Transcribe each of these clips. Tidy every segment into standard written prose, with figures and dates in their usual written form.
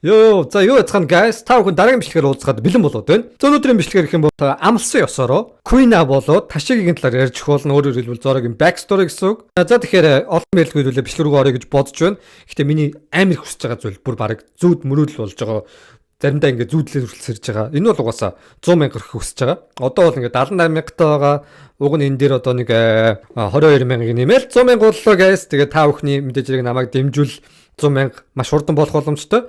За юу яцхан guys, та бүхэн дараагийн бичлэгээр уулзахад бэлэн болоод байна. За өнөөдрийн бичлэгээр гэх юм бол амлсан ёсороо Queen-а болоод Ташигийн талаар ярьж болно. Өөрөөр хэлбэл Зорогийн back story гэсэн үг. За тэгэхээр олон мэдлэг хэлүүлээ бичлэг рүү орё гэж бодож байна. Гэхдээ миний амар хүсэж байгаа зүйл бүр баг зүүд мөрөөдөл болж байгаа. Заримдаа ингээ зүүдлээр хүрэлцэрж байгаа. Энэ бол угаасаа 100 мянга гарах хүсэж байгаа. Одоо бол ингээ 78 мянгатаа байгаа. Уг нь энэ дээр одоо нэг 22 мянга нэмэл 100 мянга боллоо guys. Тэгээ та бүхний мэдээж хэрэг намайг дэмжүүл 100 мянга маш хурдан болох боломжтой.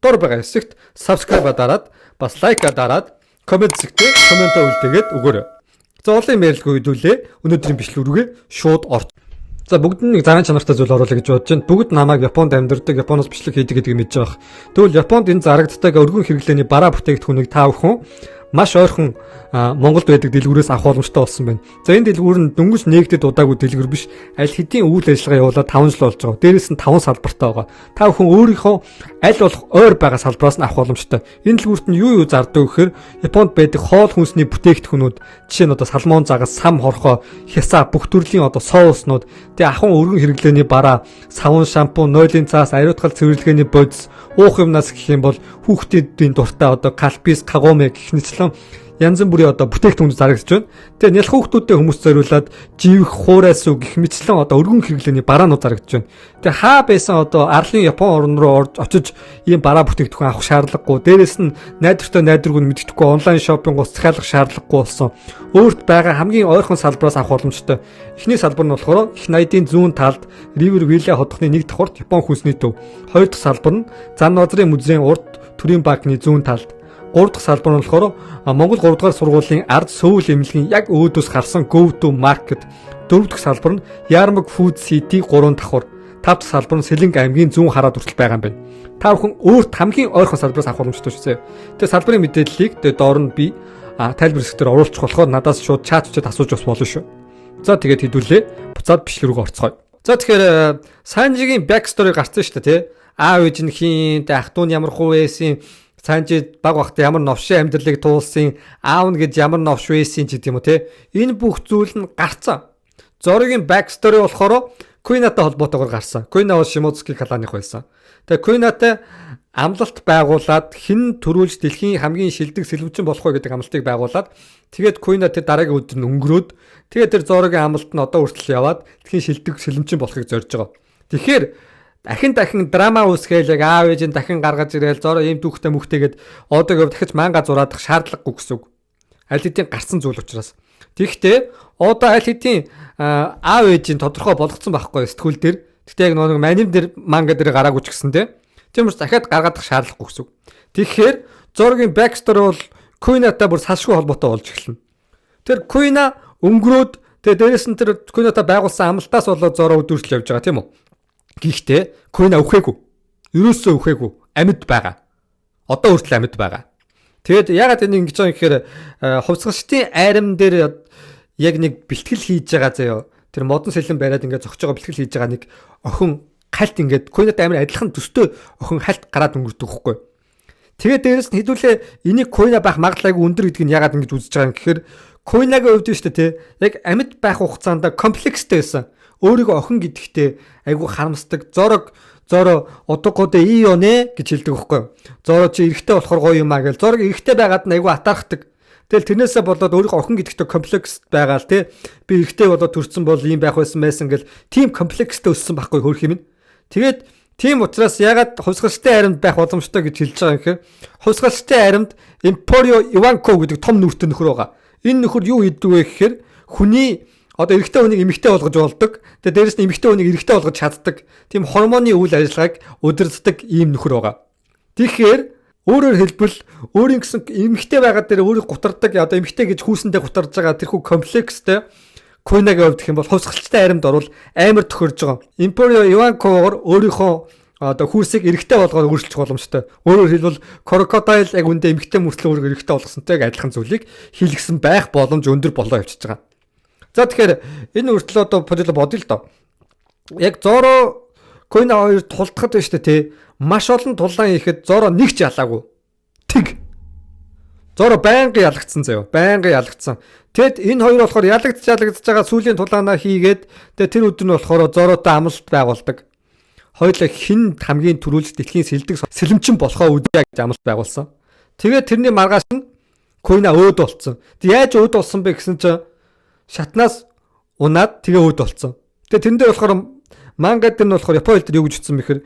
Дор байгаа хэсэгт subscribe дараад бас лайк дараад комент зэгтээ комментоо үлдээгээд өгөөрэй. За олон мэрлгүй хэдүүлээ өнөөдрийн бичлэг рүүгээ шууд орч. За бүгд нэг заран чанартай зүйл оруулах гэж бодож байна. Бүгд намайг Японд амьдардаг, Японоос бичлэг хийдэг гэдгийг мэдж байгаа. Тэгвэл Японд энэ зарагддаг өргөн хэрэглээний бараа бүтээгдэхүүнийг та бүхэн маш ойрхон Монголд байдаг дэлгүүрээс авах боломжтой болсон байна. За энэ дэлгүүр нь дөнгөж нэгдэд удаагүй дэлгүүр биш. Аль хэдийн үйл ажиллагаа явуулаад 5 жил болж байгаа. Дээрээс нь 5 салбартай байгаа. Та бүхэн өөрийнхөө аль болох ойр байгаа салбараас нь авах боломжтой. Энэ дэлгүүрт нь юу зардаг гэхээр Японд байдаг хоол хүнсний бүтээгдэхүүнүүд, жишээ нь одоо салмон загас, сам хорхоо, хясаа бүх төрлийн одоо соуснууд, тэгээ ахын өргөн хэрэглээний бараа, савун, шампунь, нойлын цаас, ариутгал цэвэрлэгээний бодис, уух юмнаас гэх юм бол хүүхдүүдийн дуртай одоо калпис, кагоме гэх мэтлэн янз бүрийн одоо бүтээгдэхүүн зарагдж байна. Тэгээ нялх хүүхдүүдэд хүмүүс зориулаад живэх, хуурайс уу гэх мэтлэн одоо өргөн хэрэглээний бараанууд зарагдж байна. Тэгээ хаа байсан одоо арлын Япон орн руу очиж ийм бараа бүтээгдэхүүн авах шаардлагагүй. Дээрээс нь найдвартай найдварг нь мэддэхгүй онлайн шопингоос захиалах шаардлагагүй болсон. Өөрт байгаа хамгийн ойрхон салбараас авах боломжтой. Эхний салбар нь болохоор их 80-ийн зүүн талд River Valley хотхны нэг давхурт Япон хүнсний төв. Хоёр дахь салбар нь Зан Нозрын музейн урд төрийн банкны зүүн талд. Гурав дахь салбар нь болохоор Монгол 3 дугаар сургуулийн ард сөүл эмнэлгийн яг өөдөөс харсан Go to Market. Дөрөв дахь салбар нь Ярмаг Food City 3 давхар. Тав дахь салбар нь Сэлэнг аймгийн зүүн хараад хүртэл байгаа юм байна. Та бүхэн өөрт хамгийн ойрхон салбараас авах боломжтой шүү. Тэгээ салбарын мэдээллийг тэгээ доор нь би тайлбар хэсгээр оруулчих болохоор надаас шууд чатчад асууж бас болно шүү. За тэгээд хэдүүлээ буцаад бичлэг рүү орцгоё. За тэгэхээр Санжигийн back story гарсан шүү дээ тий. Аав ээж нь хийн, ах トゥ нь ямар хуу байсан, Санжид баг багтаа ямар новшин амьдралыг туулсан, аав нь гэж ямар новш байсан ч гэдэг юм уу те. Энэ бүх зүйл нь гарцсан. Зорогийн back story болохоор Queen-атай холбоотойгоор гарсан. Queen-а бол Shimotsuki кланых байсан. Тэгээ Queen-атай амлалт байгуулад хэн төрүүлж дэлхийн хамгийн шилдэг сэлвчин болох вэ гэдэг амлалтыг байгуулад тэгээд Queen-а тэр дараагийн өдөр нь өнгөрөөд тэгээд тэр Зорогийн амлалт нь одоо хүртэл яваад дэлхийн шилдэг сэлвчин болохыг зорж байгаа. Тэгэхээр дахин драма үүсгээл яг аав ээж нь дахин гаргаж ирээл Зоро ийм дүүхтэй мөхтэйгээд одоогийн дахиж манга зураадах шаардлагагүй гэсэн үг. Аль хэдийн гарсан зүйл учраас. Тэгэхдээ одоо аль хэдийн аав ээж нь тодорхой болгоцсон байхгүй сэтгүүл дээр. Гэхдээ яг нэг маним дээр манга дээр гараагүй ч гэсэн тийм учраас дахиад гаргаадах шаардлагагүй гэсэн үг. Тэгэхээр Зорогийн back story бол Queen-атай бүр салшгүй холбоотой болж эхэлнэ. Тэр Queen-а өнгөрөөд тэгээ дээрэс нь тэр Queen-атай байгуулсан амлалтаас болоод Зоро өдөржил явж байгаа тийм үү? Гэхдээ Queen-а өвхөөгүй. Ерөөсөө өвхөөгүй. Амьд байгаа. Одоо хүртэл амьд байгаа. Тэгээд ягаад энэ ингэж байгаа гэхээр хувьсгалчдын айрам дээр яг нэг бэлтгэл хийж байгаа заяа. Тэр модон сэлэн бариад ингээд зогсож байгаа бэлтгэл хийж байгаа нэг охин хальт ингээд Queen-атай амар адилхан төстэй охин хальт гараад өнгөрдөг хөхгүй. Тэгээд дээрэс нь хэдүүлээ энийг Queen-а байх магадлалыг өндөр гэдэг нь ягаад ингэж үзэж байгаа юм гэхээр Queen-агийн хувьд шүү дээ яг амьд байх хугацаанд комплекстэй байсан. Өөрийгөө охин гэдэгтээ айгүй харамсдаг. Зоро одоогоодэ ий ёнэ гэж хэлдэг байхгүй. Зоро чи эрэгтэй болохоор гоё юм аа гэж. Зорог эрэгтэй байгаад нь айгүй атаархдаг. Тэгэл тэрнээсээ болоод өөрийнхөө охин гэдэгтээ комплекс байгаа л тий. Би эрэгтэй болоод төрсэн бол ийм байх байсан гэл тийм комплекстэй өссөн байхгүй хөрх юм. Тэгээд тийм учраас ягаад хувьсгалчтай аримд байх боломжтой гэж хэлж байгаа юм гэхээр хувьсгалчтай аримд Emporio Ivanko гэдэг том нүүртэй нөхөр байгаа. Энэ нөхөр юу хийдэг вэ гэхээр хүний одоо эрэгтэй хүнийг эмэгтэй болгож болдог. Тэгээ дээрэс нь эмэгтэй хүнийг эрэгтэй болгож чаддаг. Тийм гормоны үйл ажиллагааг удирддаг ийм нөхөр байгаа. Тэгэхээр өөрөөр хэлбэл өөрийн гэсэн эмэгтэй байгаад дээр өөрийг гутардаг одоо эмэгтэй гэж хүүсэндээ гутарж байгаа тэрхүү комплекстэй Queen-агийн хувьд гэх юм бол хувьсгалчтай аримд орвол амар төхөрж байгаа. Emporio Ivanko-гоор өөрийнхөө одоо хүүсийг эрэгтэй болгоод өөрчлөх боломжтой. Өөрөөр хэлбэл Crocodile яг үндэ эмэгтэй мөртлөө өөрийгөө эрэгтэй болгосонтой адилхан зүйлийг хийлгсэн байх боломж өндөр болоо явчихж байгаа. За тэгэхээр энэ үртэл одоо бодъё л доо. Яг Зоро Queen-а хоёр тулдахад байна шүү дээ тий. Маш олон тулаан хийхэд Зоро нэг ч ялаагүй. Тэг. Зоро байнгын ялагдсан заяа. Байнгын ялагдсан. Тэгэд энэ хоёр болохоор ялагдж байгаа сүүлийн тулаанаа хийгээд тэгээ тэр өдөр нь болохоор Зоротой амлалт байгуулдаг. хоёулаа хин хамгийн түрүүлж дэлхийн сэлдэг сэлэмчин болохоо үдээ гэж амлалт байгуулсан. Тэгээд тэрний маргааш нь Куйна өөд болсон. Тэг яаж өөд болсон бэ гэсэн чинь шатнаас унаад тэгээ өөд болсон. Тэгээ тэрэн дээр болохоор мангад дээр нь болохоор Япон хэл дээр юу гэж хэлсэн бэхээр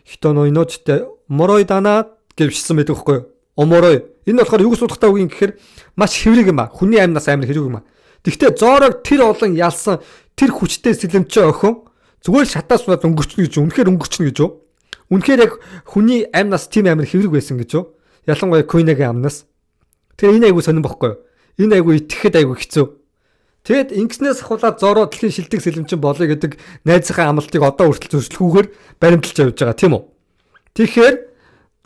хитоно иночтэй морой дана гэвчсэн байдаг байхгүй юу? Оморой. Энэ болохоор юу судахтаа үгийн гэхээр маш хэврэг юм а. Хүний амьнаас амар хэрэг юм а. Тэгвэл Зорог тэр олон ялсан тэр хүчтэй сэлэмчээ охин зүгээр шатаас унаад өнгөрчнө гэж үнэхээр өнгөрчнө гэж юу? Үнэхээр яг хүний амьнаас тийм амар хэврэг байсан гэж юу? Ялангуяа Куйнагийн амнаас. Тэгээ энэ айгу сонирн бохгүй юу? Энэ айгу итгэхэд айгу хэцүү. Тэгэд ингэснээс ахуулаад Зоро дэлхийн шилдэг сэлэмчин болъё гэдэг найзынхаа амлалтыг одоо хүртэл зөрчлөхгүйгээр баримталж явж байгаа тийм үү? Тэгэхээр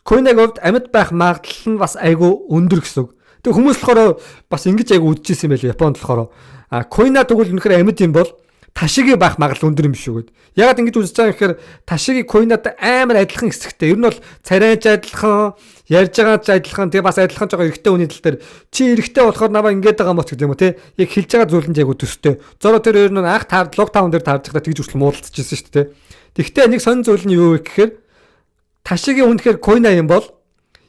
Куйнагийн хувьд амьд байх магадлал нь бас айгу өндөр гэсэн үг. Тэг хүмүүс болохоор бас ингэж айгу үдчихсэн юм байл Японд болохоор Куйна тэгвэл үнэхээр амьд юм бол Ташиги байх магадлал өндөр юм шүү гэд. Ягаад ингэж үзэж байгаа юм гэхээр Ташиги Куйнад амар адилхан хэсэгтэй. Ер нь бол царайж адилхан, ярьж байгаа ч адилхан, тэгээ бас адилхан жоо эрэгтэй хүний тал дээр чи эрэгтэй болохоор наваа ингэж байгаа моч гэдэг юм уу те. Яг хэлж байгаа зүйл нь яг төстэй. Зоро тэр ер нь анх локдаун дээр таарж байгаа тэгж хүртэл муудалцчихсэн шүү дээ. Тэгвэл нэг сонин зүйл нь юу вэ гэхээр Ташиги үнэхээр Куйна юм бол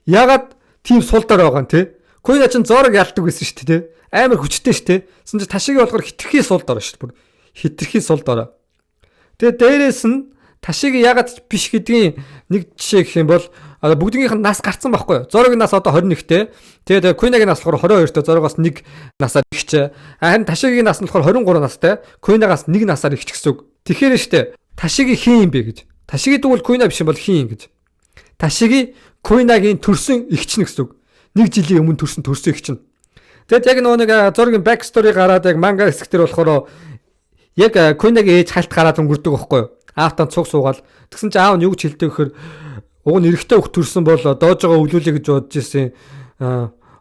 ягаад тийм сул дор байгаа юм те. Куйна ч Зорог ялдаг байсан шүү дээ. Амар хүчтэй шүү дээ. Тэсн чи Ташиги болохоор хитрхи сул дор шүү дээ. Хитрхи сул дорой. Тэгээ дээрээс нь Ташиги ягаад биш гэдгийн нэг жишээ гэх юм бол бүгдийнх нь нас гарцсан байхгүй юу? Зорогийн нас одоо 21-тэй. Тэгээд Куйнагийн нас болохоор 22-тэй. Зорогоос нэг насаар ихч. Харин Ташигийн нас нь болохоор 23 настай. Куйнагаас нэг насаар ихч гэсэн үг. Тэгэхээр штэ Ташиги хин юм бэ гэж. Ташиги тэгвэл Куйна биш юм бол хин гэж. Ташиги Куйнагийн төрсөн ихч нь гэсэн үг. Нэг жилийн өмнө төрсөн ихч нь. Тэгэд яг нэг Зорогийн back story гараад яг манга хэсгээр болохоор яг Куйнагийн ээж хальт гараад өнгөрдөг байхгүй юу? Аавтан цуг суугаал. Тэгсэн чинь аав нь юу гэж хэлдэг гэхээр уг нь эрэгтэй хөх төрсөн бол доожоо өвлүүлээ гэж бодож ирсэн.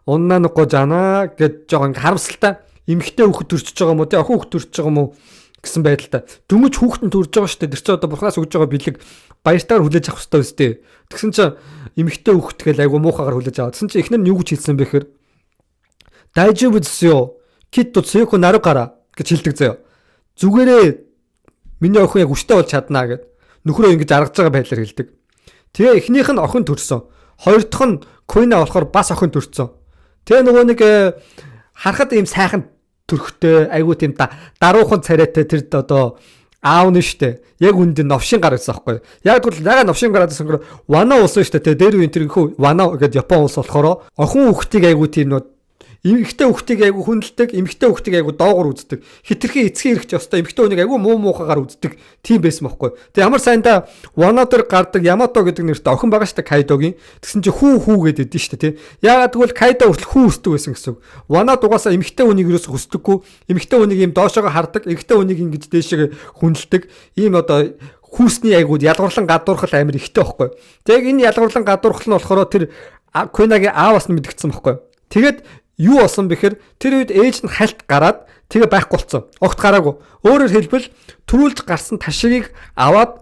Уннаа нэг гож ана гэж жоо ингээ харамсалтай. Эмэгтэй хөх төрчихөж байгаа юм уу? Тэ охин хөх төрчихөж байгаа юм уу гэсэн байдалтай. Дөнгөж хүүхдэн төрж байгаа шүү дээ. Тэр чинь одоо бурхнаас өгж байгаа бэлэг баяртайгаар хүлээж авах хэрэгтэй үстэй. Тэгсэн чинь эмэгтэй хөхт гээл айгу муухагаар хүлээж аваад. Тэгсэн чинь эхнэр нь юу гэж хэлсэн бэ гэхээр дайжибу дэсё. Китто цэко нару гара гэж хэлдэг заяа. Зүгээрээ миний охин яг өштэй болж чаднаа гэд нөхрөө ингэж аргаж байгаа байдлаар хэлдэг. Тэгээ эхнийх нь охин төрсөн. Хоёр дахь нь Куйна болохоор бас охин төрсөн. Тэгээ нөгөө нэг харахад ийм сайхан төрхтэй айгуу тийм даруухан царайтай тэр одоо аав нь штэ. Яг үнд нь новшин гар байсан байхгүй. Яг тэгвэл яга новшин гараад байсан гэр вана улс штэ. Тэгээ дээр үн тэр хөө вана гэдэг Япон улс болохоор охин хүүхдийг айгуу тийм нөө эмэгтэй хүүхдийг айгу хүндэлдэг, эмэгтэй хүүхдийг айгу доогор үздэг. Хитрхи эцгийн хэрэгч ёстой эмэгтэй хүнийг айгу муу муухагаар үздэг. Тийм байсан байхгүй. Тэг ямар сайндаа Ванодор гардаг Ямато гэдэг нэртэй охин байгаа шүү дээ Кайдогийн. Тэгсэн чи хүү гэдэг дээ шүү дээ тий. Яагаад гэвэл Кайдо хүртэл хүү өсдөг байсан гэсэн үг. Ванод угаасаа эмэгтэй хүнийг юус хүсдэггүй. Эмэгтэй хүнийг ийм доошоогоо хардаг, эмэгтэй хүнийг ингэж дээшээ хүндэлдэг. Ийм одоо хүүсний айгууд ялгуурлан гадуурхал амир ихтэй байхгүй. Тэг энэ ялгуурлан гадуурхал нь болохоор тэр Куйнагийн ааваас нь мэдгдсэн байхгүй. Тэгээд юу болсон бэхээр тэр үед ээж нь хальт гараад тэгээ байхгүй болсон. Огт гараагүй. Өөрөөр хэлбэл төрүүлж гарсан Ташигийг аваад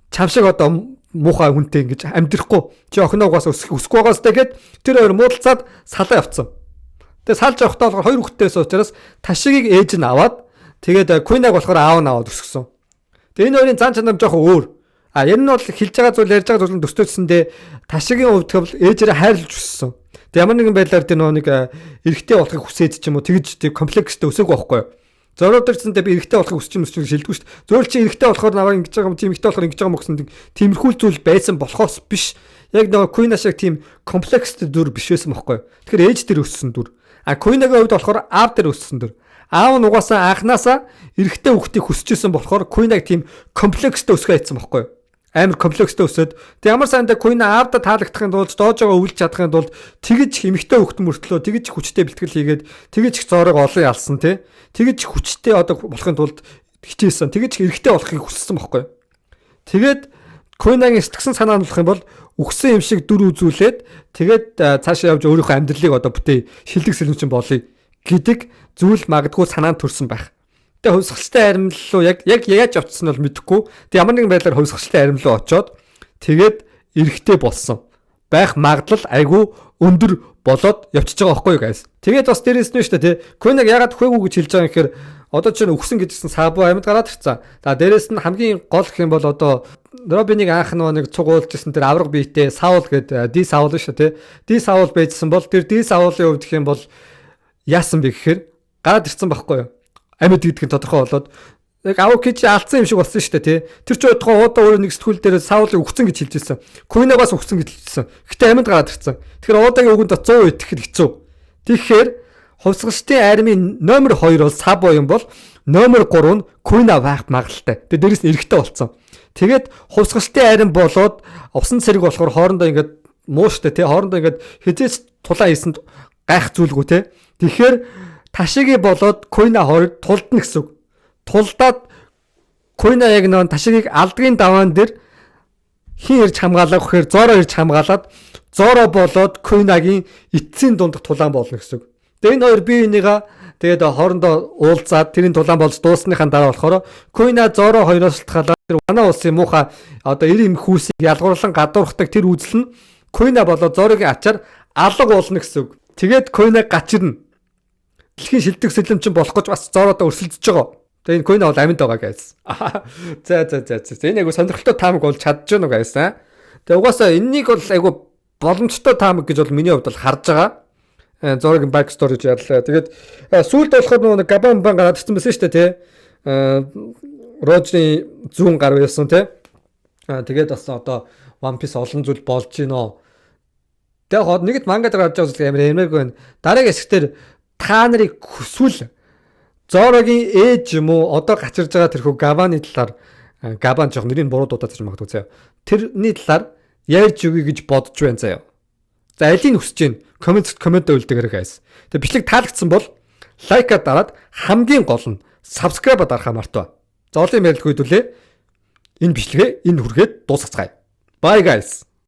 чамшиг одоо муухай хүнтэй ингэж амьдрахгүй. Чи охиноогоос өсөхгүй байгаас тэгээд тэр хоёр муудалцаад салаа явцсан. Тэгээ салж явахдаа болохоор хоёр хүүхдтэйс учраас Ташигийг ээж нь аваад тэгээд Куйнаг болохоор аав нь аваад өсгсөн. Тэгээ энэ хоёрын зан чанар жоохон өөр. Яг нь бол хэлж байгаа зүйл ярьж байгаа зүйл нь төстөөсөндөө Ташигийн хувьд бол ээжээрээ хайрлаж өссөн. Тэг ямар нэгэн байдлаар тэр нэг эрэгтэй болохыг хүсээд ч юм уу тэгж тэг комплекстэй өсөөгүй байхгүй юу. Зориодорчсонтэй би эрэгтэй болохыг хүсэж юм шилдэггүй шүү дээ. Зөвл чи эрэгтэй болохоор наваа ингэж байгаа юм тийм эрэгтэй болохоор ингэж байгаа юм гэсэн тиймэрхүү зүйл байсан болохоос биш. Яг нэг Куйна шиг тийм комплекстэй дүр биш байсан байхгүй юу. Тэгэхээр ээж тэр өссөн дүр. Куйнагийн хувьд болохоор аав тэр өссөн дүр. Аав нь угаасаа анханасаа эрэгтэй хүүхдийг хүсэжсэн болохоор Куйнаг тийм комплекстэй өсгөө хийсэн байхгүй юу. Амар комплекстэй өсөд тэг ямар сайндаа Куйна аавда таалагдахын тулд доожоо өвлж чадахын тулд тэгж эмэгтэй хөвгт мөртлөө тэгж хүчтэй бэлтгэл хийгээд тэгж их зориг олон ялсан тий тэгж хүчтэй одоо болохын тулд хичээсэн тэгж эрэгтэй болохыг хүссэн байхгүй. Тэгээд Куйнагийн сэтгсэн санаа нь болох юм бол үхсэн юм шиг дүр үзүүлээд тэгээд цаашаа явж өөрийнхөө амьдралыг одоо бүтээ шилдэг сэлэмчин болъё гэдэг зүйл магадгүй санаанд төрсэн байх. Тэгээ хувьсгалтай аримл руу яг яаж явцсан бол мэдэхгүй. Тэг ямар нэгэн байдлаар хувьсгалтай аримл руу очоод тэгээд эрэгтэй болсон. байх магадлал айгүй өндөр болоод явчихж байгаа байхгүй юу guys. Тэгээд бас дээрээс нь шүү дээ тий. Queen-аг ягаад хүээгүй гэж хэлж байгаа юм гэхээр одоо чинь өгсөн гэдгсэн сабу амьд гараад ирцэн. За дээрээс нь хамгийн гол гэх юм бол одоо Робиныг анх нэг цугуулжсэн тэр авраг биетэй Саул гэдэг Ди Саул шүү тий. Ди Саул байжсан бол тэр Ди Саулын хувьд гэх юм бол яасан бэ гэхээр гараад ирцэн байхгүй юу. Амьд гэдг нь тодорхой болоод яг Аокичи алдсан юм шиг болсон шүү дээ тий. Тэр ч удаа өөрөө нэг сэтгүүл дээр Саулыг өгсөн гэж хэлж ирсэн. Queen-аг бас өгсөн гэж хэлжсэн. Гэтэ амьд гараад ирцэн. Тэгэхээр удаагийн үгэнд 100% итгэх хэцүү. Тэгэхээр хувьсгалчдын армийн номер 2 бол Сабо юм бол номер 3 нь Queen-а байх магадлалтай. Тэгээ дээрээс нь эрэхтэй болсон. Тэгээд хувьсгалчдын арим болоод усан цэрэг болохоор хоорондоо ингээд муу штэ тий. Хоорондоо ингээд хизээс тулаан хийсэнд гайх зүйлгүй тий. Тэгэхээр ташиги болоод Queen-а хорыг тулдна гэсэн үг. Тулдаад Queen-а яг нөө ташигийг алдгийн даваан дээр хин ирж хамгаалах гэхээр Зоро ирж хамгаалаад Зоро болоод Queen-агийн эцсийн дундах тулаан болно гэсэн үг. Тэгээ энэ хоёр бие бинийгаа тэгээд хоорондоо уулзаад тэрийн тулаан болж дуусныхаа дараа болохоор Queen-а Зоро хоёроос шалтгаалаад тэр манай улсын муухай одоо 90 им хүүсийг ялгуурлан гадуурхдаг тэр үзэл нь Queen-а болоод Зорогийн ачаар алга болно гэсэн үг. Тэгээд Queen-аг гачирна. Дэлхийн шилдэг сэлэм чинь болох гэж бас Зородоо өрсөлдөж байгаа. Тэгээ энэ Queen бол амьд байгаа guys. За. Энэ айгу сонирхолтой таамаг болж чадж байна guys. Тэгээ угаасаа энэнийг бол айгу боломжтой таамаг гэж бол миний хувьд бол харж байгаа. Зорогийн back story гэж ярлаа. Тэгээд сүүлд болохоор нэг Габан гараад ирсэн байсан шүү дээ тий. Рожны зүүн гар байсан тий. Тэгээд бас одоо One Piece олон зүйл болж гинөө. Тэгээд нэгд мангад гарч байгаа зүйл амар эмээг байна. Дараагийн хэсгээр та нарыг хүсвэл Зорогийн ээж юм уу одоо гачирж байгаа тэрхүү Гаваны талаар Гаван жоох нэрийг буруу дуудаад ч магадгүй заяа. Тэрний талаар ярьж өгье гэж бодож байна заяа. За алийг хүсэж гин комент үлдээгээрэй guys. Тэгээ бичлэг таалагдсан бол лайка дараад хамгийн гол нь subscribe дарахаа мартаа. За олон ярилцлага хөдөлөө. Энэ бичлэгээ энэ хүргээд дуусгацгаая. Bye guys.